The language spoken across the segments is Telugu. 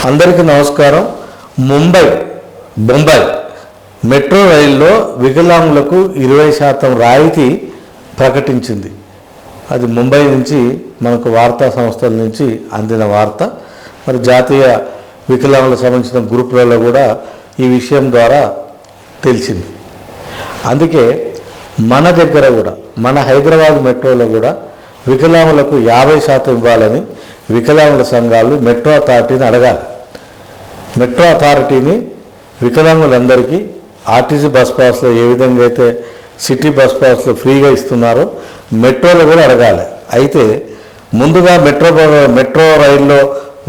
అందరికీ నమస్కారం. బొంబాయి మెట్రో రైల్లో వికలాంగులకు 20% రాయితీ ప్రకటించింది. అది ముంబై నుంచి మనకు వార్తా సంస్థల నుంచి అందిన వార్త. మరి జాతీయ వికలాంగులకు సంబంధించిన గ్రూపులలో కూడా ఈ విషయం ద్వారా తెలిసింది. అందుకే మన దగ్గర కూడా మన హైదరాబాద్ మెట్రోలో కూడా వికలాంగులకు 50% ఇవ్వాలని వికలాంగుల సంఘాలు మెట్రో అథారిటీని అడగాలి. మెట్రో అథారిటీని వికలాంగులందరికీ ఆర్టీసీ బస్ పాస్లో ఏ విధంగా అయితే సిటీ బస్ పాస్లో ఫ్రీగా ఇస్తున్నారో మెట్రోలో కూడా అడగాలి. అయితే ముందుగా మెట్రో రైల్లో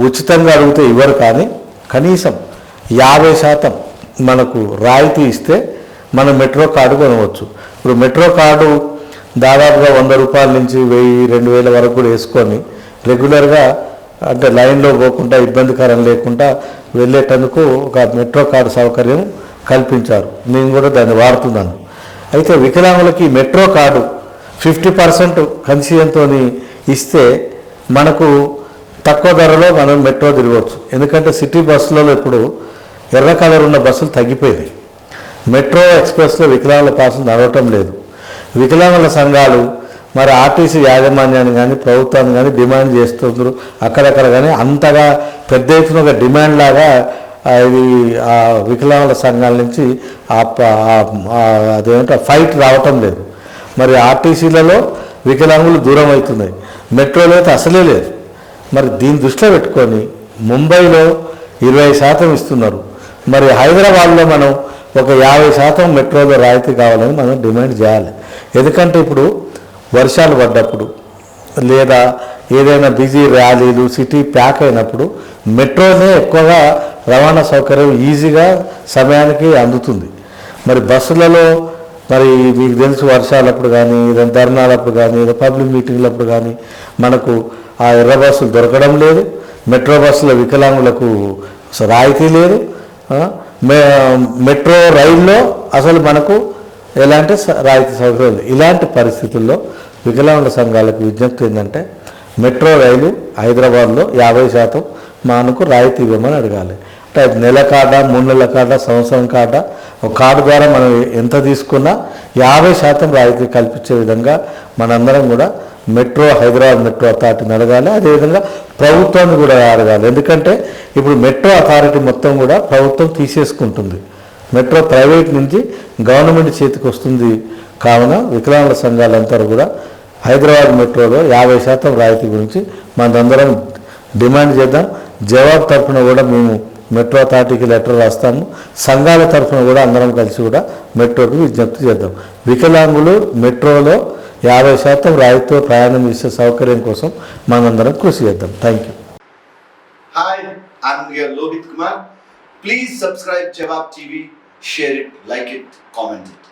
ఉచితంగా అడిగితే ఇవ్వరు, కానీ కనీసం 50% మనకు రాయితీ ఇస్తే మనం మెట్రో కార్డు కొనవచ్చు. ఇప్పుడు మెట్రో కార్డు దాదాపుగా 100 రూపాయల నుంచి 1000-2000 వరకు కూడా వేసుకొని రెగ్యులర్గా అంటే లైన్లో పోకుండా ఇబ్బందికరం లేకుండా వెళ్ళేటందుకు ఒక మెట్రో కార్డు సౌకర్యం కల్పించారు. నేను కూడా దాన్ని వాడుతున్నాను. అయితే వికలాంగులకి మెట్రో కార్డు 50% కన్సిషన్తో ఇస్తే మనకు తక్కువ ధరలో మనం మెట్రో తిరగవచ్చు. ఎందుకంటే సిటీ బస్సులలో ఇప్పుడు ఎర్ర కలర్ ఉన్న బస్సులు తగ్గిపోయినాయి. మెట్రో ఎక్స్ప్రెస్లో వికలాంగుల పాసులు నడవటం లేదు. వికలాంగుల సంఘాలు మరి ఆర్టీసీ యాజమాన్యాన్ని కానీ ప్రభుత్వాన్ని కానీ డిమాండ్ చేస్తున్నారు. అక్కడక్కడ కానీ అంతగా పెద్ద ఎత్తున ఒక డిమాండ్ లాగా ఇది ఆ వికలాంగుల సంఘాల నుంచి అదేంటే ఫైట్ రావటం లేదు. మరి ఆర్టీసీలలో వికలాంగులు దూరం అవుతున్నాయి, మెట్రోలో అయితే అసలే లేదు. మరి దీన్ని దృష్టిలో పెట్టుకొని ముంబైలో 20% ఇస్తున్నారు. మరి హైదరాబాద్లో మనం ఒక 50% మెట్రోలో రాయితీ కావాలని మనం డిమాండ్ చేయాలి. ఎందుకంటే ఇప్పుడు వర్షాలు పడ్డప్పుడు లేదా ఏదైనా బిజీ ర్యాలీలు సిటీ ప్యాక్ అయినప్పుడు మెట్రోనే ఎక్కువగా రవాణా సౌకర్యం ఈజీగా సమయానికి అందుతుంది. మరి బస్సులలో మరి మీకు తెలుసు వర్షాలప్పుడు కానీ ఏదైనా ధర్నాలప్పుడు కానీ ఏదో పబ్లిక్ మీటింగ్లప్పుడు కానీ మనకు ఆ ఎర్ర బస్సులు దొరకడం లేదు. మెట్రో బస్సుల వికలాంగులకు రాయితీ లేదు. మెట్రో రైల్లో అసలు మనకు ఎలాంటి రాయితీ సౌకర్యం లేదు. ఇలాంటి పరిస్థితుల్లో వికలాంగుల సంఘాలకు విజ్ఞప్తి ఏంటంటే మెట్రో రైలు హైదరాబాద్లో 50% మనకు రాయితీ ఇవ్వమని అడగాలి. అంటే అది నెల కార్డా, 3 నెలల కార్డా, సంవత్సరం కార్డా, ఒక కార్డు ద్వారా మనం ఎంత తీసుకున్నా 50% రాయితీ కల్పించే విధంగా మనందరం కూడా హైదరాబాద్ మెట్రో అథారిటీని అడగాలి. అదేవిధంగా ప్రభుత్వాన్ని కూడా అడగాలి. ఎందుకంటే ఇప్పుడు మెట్రో అథారిటీ మొత్తం కూడా ప్రభుత్వం తీసేసుకుంటుంది. మెట్రో ప్రైవేట్ నుంచి గవర్నమెంట్ చేతికి వస్తుంది. కావున వికలాంగుల సంఘాలంతా కూడా హైదరాబాద్ మెట్రోలో 50% రాయితీ గురించి మనందరం డిమాండ్ చేద్దాం. జవాబు తరఫున కూడా మేము మెట్రో అథారిటీకి లెటర్ రాస్తాము. సంఘాల తరఫున కూడా అందరం కలిసి కూడా మెట్రోకి విజ్ఞప్తి చేద్దాం. వికలాంగులు మెట్రోలో 50% రాయితీతో ప్రయాణం చేసే సౌకర్యం కోసం మనందరం కృషి చేద్దాం. Thank you. Hi, I'm here Lohit Kumar. Please subscribe Jawab TV, share it, like it, comment it.